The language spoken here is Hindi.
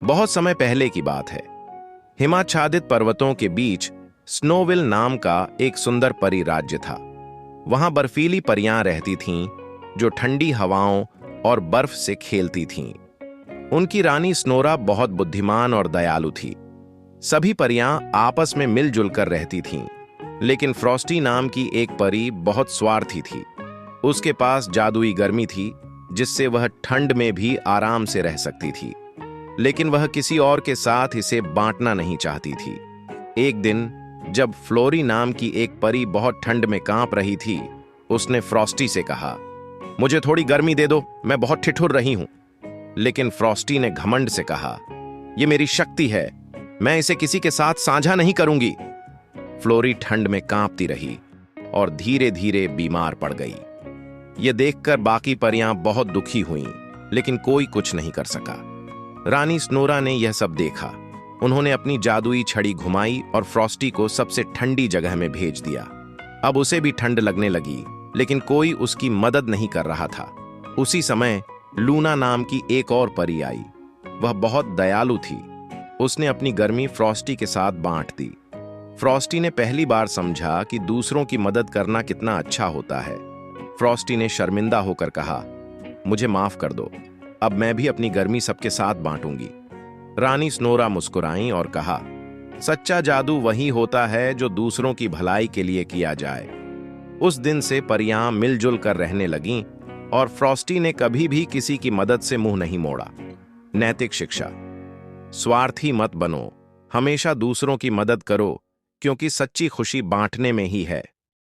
बहुत समय पहले की बात है। हिमाच्छादित पर्वतों के बीच स्नोविल नाम का एक सुंदर परी राज्य था। वहां बर्फीली परियां रहती थीं जो ठंडी हवाओं और बर्फ से खेलती थीं। उनकी रानी स्नोरा बहुत बुद्धिमान और दयालु थी। सभी परियां आपस में मिलजुल कर रहती थीं, लेकिन फ्रॉस्टी नाम की एक परी बहुत स्वार्थी थी। उसके पास जादुई गर्मी थी जिससे वह ठंड में भी आराम से रह सकती थी, लेकिन वह किसी और के साथ इसे बांटना नहीं चाहती थी। एक दिन जब फ्लोरी नाम की एक परी बहुत ठंड में कांप रही थी, उसने फ्रॉस्टी से कहा, मुझे थोड़ी गर्मी दे दो, मैं बहुत ठिठुर रही हूं। लेकिन फ्रॉस्टी ने घमंड से कहा, यह मेरी शक्ति है, मैं इसे किसी के साथ साझा नहीं करूंगी। फ्लोरी ठंड में कांपती रही और धीरे धीरे बीमार पड़ गई। यह देखकर बाकी परियां बहुत दुखी हुईं, लेकिन कोई कुछ नहीं कर सका। रानी स्नोरा ने यह सब देखा। उन्होंने अपनी जादुई छड़ी घुमाई और फ्रॉस्टी को सबसे ठंडी जगह में भेज दिया। अब उसे भी ठंड लगने लगी, लेकिन कोई उसकी मदद नहीं कर रहा था। उसी समय लूना नाम की एक और परी आई। वह बहुत दयालु थी। उसने अपनी गर्मी फ्रॉस्टी के साथ बांट दी। फ्रॉस्टी ने पहली बार समझा कि दूसरों की मदद करना कितना अच्छा होता है। फ्रॉस्टी ने शर्मिंदा होकर कहा, मुझे माफ कर दो, अब मैं भी अपनी गर्मी सबके साथ बांटूंगी। रानी स्नोरा मुस्कुराई और कहा, सच्चा जादू वही होता है जो दूसरों की भलाई के लिए किया जाए। उस दिन से परियां मिलजुल कर रहने लगीं और फ्रॉस्टी ने कभी भी किसी की मदद से मुंह नहीं मोड़ा। नैतिक शिक्षा: स्वार्थी मत बनो, हमेशा दूसरों की मदद करो, क्योंकि सच्ची खुशी बांटने में ही है।